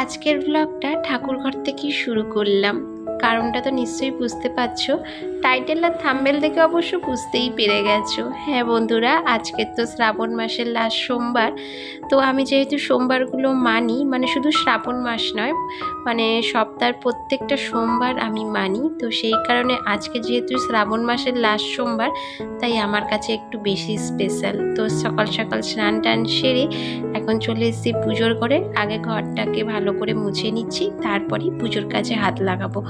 আজকের ব্লগটা ঠাকুরঘর থেকেই শুরু করলাম। কারণটা তো নিশ্চয়ই বুঝতে পারছো, টাইটেল আর থাম্বনেল দেখে অবশ্য বুঝতেই পেরে গেছো। হ্যাঁ বন্ধুরা, আজকের তো শ্রাবণ মাসের লাস্ট সোমবার। তো আমি যেহেতু সোমবারগুলো মানি, মানে শুধু শ্রাবণ মাস নয়, মানে সপ্তাহের প্রত্যেকটা সোমবার আমি মানি, তো সেই কারণে আজকে যেহেতু শ্রাবণ মাসের লাস্ট সোমবার, তাই আমার কাছে একটু বেশি স্পেশাল। তো সকাল সকাল স্নান টান সেরে এখন চলে এসেছি পুজোর ঘরে। আগে ঘরটাকে ভালো করে মুছে নিচ্ছি, তারপরেই পুজোর কাজে হাত লাগাবো।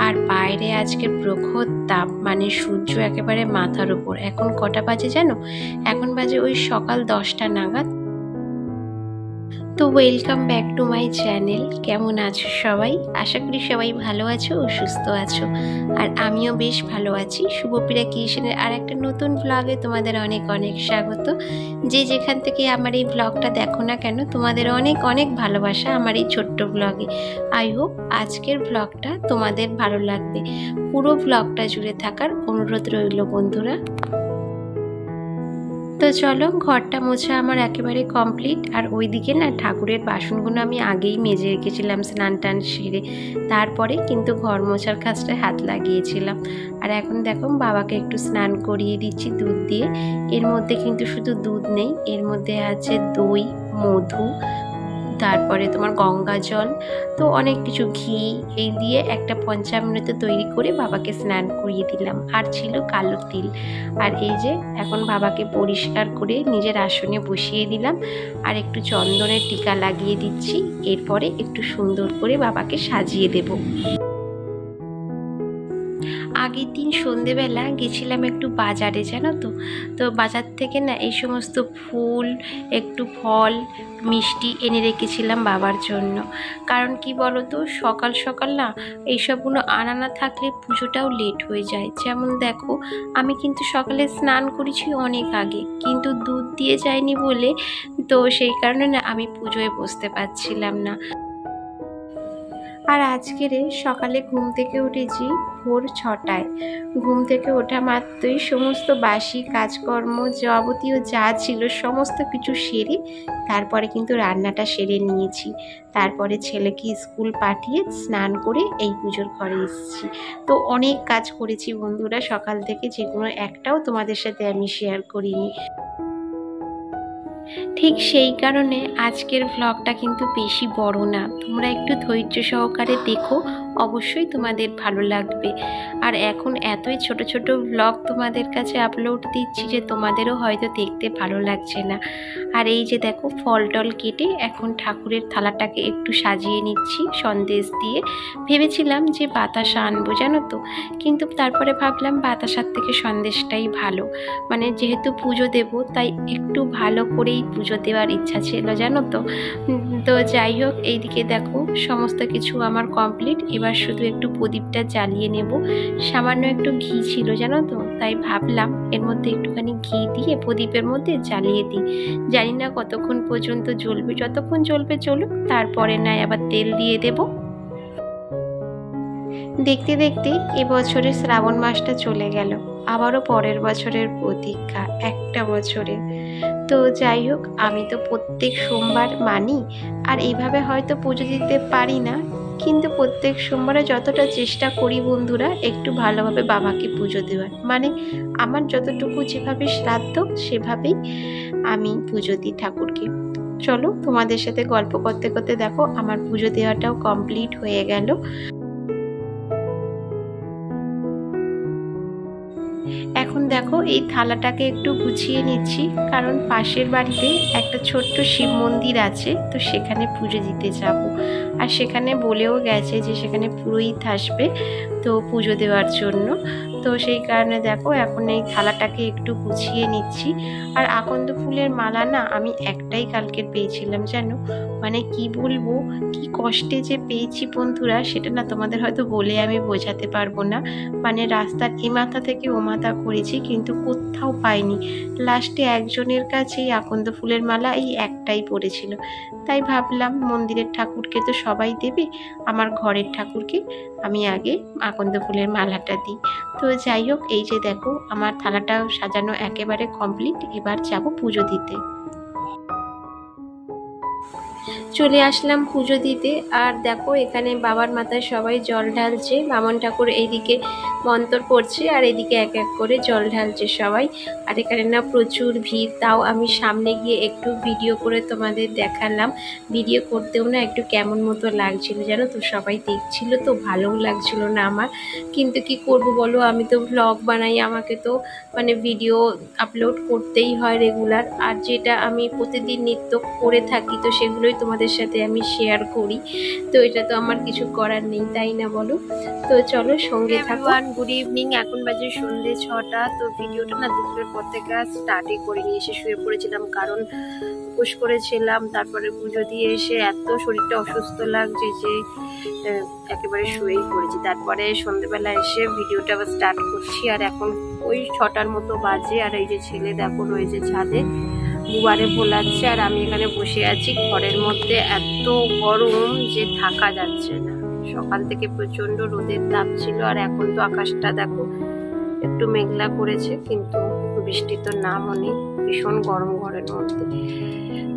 আর বাইরে আজকে প্রখর তাপ, মানে সূর্য একেবারে মাথার উপর। এখন কটা বাজে জানো? এখন বাজে ওই সকাল 10টা নাগাদ। তো welcome back to my channel. কেমন আছো সবাই? আশা করি সবাই ভালো আছো ও সুস্থ আছো। আর আমিও বেশ ভালো আছি। শুভপ্রিয়া ক্রিয়েশনের আর একটা নতুন ব্লগে তোমাদের অনেক অনেক স্বাগত। যে যেখান থেকে আমার এই ব্লগটা দেখো না কেন, তোমাদের অনেক অনেক ভালোবাসা আমার এই ছোট্ট ব্লগে। আই হোপ আজকের ব্লগটা তোমাদের ভালো লাগবে। পুরো ব্লগটা জুড়ে থাকার অনুরোধ রইল বন্ধুরা। তো চলো, ঘরটা মোছা আমার একেবারে কমপ্লিট। আর ওইদিকে না ঠাকুরের বাসনগুলো আমি আগেই মেজে রেখেছিলাম স্নান টান সেরে, তারপরে কিন্তু ঘর মোছার কাজটায় হাত লাগিয়েছিলাম। আর এখন দেখো বাবাকে একটু স্নান করিয়ে দিচ্ছি দুধ দিয়ে। এর মধ্যে কিন্তু শুধু দুধ নেই, এর মধ্যে আছে দই, মধু, তারপরে তোমার গঙ্গা জল, তো অনেক কিছু, ঘি, এই দিয়ে একটা পঞ্চামৃত তৈরি করে বাবাকে স্নান করিয়ে দিলাম। আর ছিল কালো তিল। আর এই যে এখন বাবাকে পরিষ্কার করে নিজের আসনে বসিয়ে দিলাম, আর একটু চন্দনের টিকা লাগিয়ে দিচ্ছি। এরপরে একটু সুন্দর করে বাবাকে সাজিয়ে দেব। আগের দিন সন্ধেবেলা গেছিলাম একটু বাজারে, জানো তো। তো বাজার থেকে না এই সমস্ত ফুল, একটু ফল, মিষ্টি এনে রেখেছিলাম বাবার জন্য। কারণ কি বলো তো, সকাল সকাল না এইসবগুলো আনা না থাকলে পুজোটাও লেট হয়ে যায়। যেমন দেখো, আমি কিন্তু সকালে স্নান করেছি অনেক আগে, কিন্তু দুধ দিয়ে যায়নি বলে, তো সেই কারণে না আমি পুজোয় বসতে পারছিলাম না। আর আজকের সকালে ঘুম থেকে উঠেছি ভোর 6টায়। ঘুম থেকে ওঠা মাত্রই সমস্ত বাসি কাজকর্ম যাবতীয় যা ছিল সমস্ত কিছু সেরে তারপরে কিন্তু রান্নাটা সেরে নিয়েছি। তারপরে ছেলেকে স্কুল পাঠিয়ে স্নান করে এই পুজোর ঘরে এসেছি। তো অনেক কাজ করেছি বন্ধুরা সকাল থেকে, যেগুলো একটাও তোমাদের সাথে আমি শেয়ার করিনি। ঠিক সেই কারণে আজকের ব্লগটা কিন্তু বেশি বড় না, তোমরা একটু ধৈর্য সহকারে দেখো, অবশ্যই তোমাদের ভালো লাগবে। আর এখন এতই ছোট ছোট ব্লগ তোমাদের কাছে আপলোড দিচ্ছি যে তোমাদেরও হয়তো দেখতে ভালো লাগছে না। আর এই যে দেখো, ফল টল কেটে এখন ঠাকুরের থালাটাকে একটু সাজিয়ে নিচ্ছি সন্দেশ দিয়ে। ভেবেছিলাম যে বাতাসা আনবো, জানো তো, কিন্তু তারপরে ভাবলাম বাতাসার থেকে সন্দেশটাই ভালো। মানে যেহেতু পুজো দেব, তাই একটু ভালো করেই পুজো দেওয়ার ইচ্ছা ছিল, জানো তো। তো যাই হোক, এইদিকে দেখো সমস্ত কিছু আমার কমপ্লিট। এবার শুধু একটু প্রদীপটা জ্বালিয়ে নেব। সামান্য একটু ঘি ছিল, জানো তো, তাই ভাবলাম এর মধ্যে একটুখানি ঘি দিয়ে প্রদীপের মধ্যে জ্বালিয়ে দিই। জানি না কতক্ষণ পর্যন্ত জ্বলবে, যতক্ষণ জ্বলবে চলুক, তারপরে নয় আবার তেল দিয়ে দেবো। দেখতে দেখতে এবছরের শ্রাবণ মাসটা চলে গেল, আবারও পরের বছরের প্রতীক্ষা, একটা বছরের। তো যাই হোক, আমি তো প্রত্যেক সোমবার মানি, আর এইভাবে হয়তো পুজো দিতে পারি না, কিন্তু প্রত্যেক সোমবারে যতটা চেষ্টা করি বন্ধুরা একটু ভালোভাবে বাবাকে পুজো দেওয়ার। মানে আমার যতটুকু যেভাবে শ্রাদ্ধ সেভাবেই আমি পুজো দিই ঠাকুরকে। চলো, তোমাদের সাথে গল্প করতে করতে দেখো আমার পুজো দেওয়াটাও কমপ্লিট হয়ে গেল। এখন দেখো এই থালাটাকে একটু গুছিয়ে নিচ্ছি, কারণ পাশের বাড়িতে একটা ছোট্ট শিব মন্দির আছে, তো সেখানে পুজো দিতে যাব। আর সেখানে বলেও গেছে যে সেখানে পুরোহিত আসবে তো পুজো দেওয়ার জন্য। তো সেই কারণে দেখো এখন এই থালাটাকে একটু গুছিয়ে নিচ্ছি। আর আকন্দ ফুলের মালা না আমি একটাই কালকের পেয়েছিলাম, জানো। মানে কি বলবো, কি কষ্টে যে পেয়েছি বন্ধুরা, সেটা না তোমাদের হয়তো বলে আমি বোঝাতে পারবো না। মানে রাস্তার এ মাথা থেকে ও মাথা করেছি, কিন্তু কোথাও পাইনি। লাস্টে একজনের কাছেই আকন্দ ফুলের মালা এই একটাই পড়েছিল। তাই ভাবলাম মন্দিরের ঠাকুরকে তো সবাই দেবে, আমার ঘরের ঠাকুরকে আমি আগে আকন্দ ফুলের মালাটা দিই। তো যাই হোক, এই যে দেখো আমার থালাটাও সাজানো একেবারে কমপ্লিট। এবার যাব পুজো দিতে। চলে আসলাম পুজো দিতে। আর দেখো এখানে বাবার মাথায় সবাই জল ঢালছে, বামন ঠাকুর এইদিকে মন্ত্র পড়ছে আর এদিকে এক এক করে জল ঢালছে সবাই। আর এখানে না প্রচুর ভিড়, তাও আমি সামনে গিয়ে একটু ভিডিও করে তোমাদের দেখালাম। ভিডিও করতেও না একটু কেমন মতো লাগছিল জানো তো, সবাই দেখছিল তো ভালোও লাগছিল না আমার, কিন্তু কি করব বলো, আমি তো ব্লগ বানাই, আমাকে তো মানে ভিডিও আপলোড করতেই হয় রেগুলার। আর যেটা আমি প্রতিদিন নিত্য করে থাকি তো সেগুলোই তোমাদের সাথে আমি শেয়ার করি, তো এটা তো আমার কিছু করার নেই, তাই না বলো। তো চলো সঙ্গে থাকো। গুড ইভিনিং, এখন বাজে সন্ধ্যে 6টা। তো ভিডিওটা না দুপুরের পর থেকে আর স্টার্টই করিনি, এসে শুয়ে পড়েছিলাম কারণ উপোস করেছিলাম। তারপরে পুজো দিয়ে এসে এত শরীরটা অসুস্থ লাগছে যে একেবারে শুয়েই পড়েছি। তারপরে সন্ধ্যেবেলা এসে ভিডিওটা আবার স্টার্ট করছি। আর এখন ওই 6টার মতো বাজে। আর এই যে ছেলে দেখো রয়েছে ছাদে দুবারে ভোলাচ্ছে, আর আমি এখানে বসে আছি ঘরের মধ্যে। এত গরম যে থাকা যাচ্ছে না, সকাল থেকে প্রচন্ড রোদের তাপ ছিল। আর এখন তো আকাশটা দেখো একটু মেঘলা করেছে, কিন্তু বৃষ্টি তো নামও নেই, ভীষণ গরম ঘরের মধ্যে।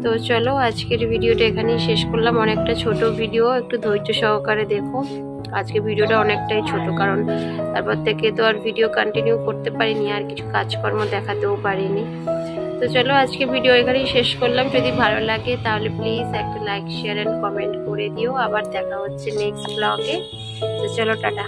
তো চলো আজকের ভিডিওটা এখানেই শেষ করলাম। অনেকটা ছোট ভিডিও, একটু ধৈর্য সহকারে দেখো। আজকে ভিডিওটা অনেকটাই ছোট, কারণ তারপর থেকে তো আর ভিডিও কন্টিনিউ করতে পারিনি, আর কিছু কাজকর্ম দেখাতেও পারিনি। তো চলো আজকে ভিডিও এখানেই শেষ করলাম। যদি ভালো লাগে তাহলে প্লিজ একটা লাইক, শেয়ার এন্ড কমেন্ট করে দিও। আবার দেখা হচ্ছে নেক্সট ব্লগে। তো চলো টাটা।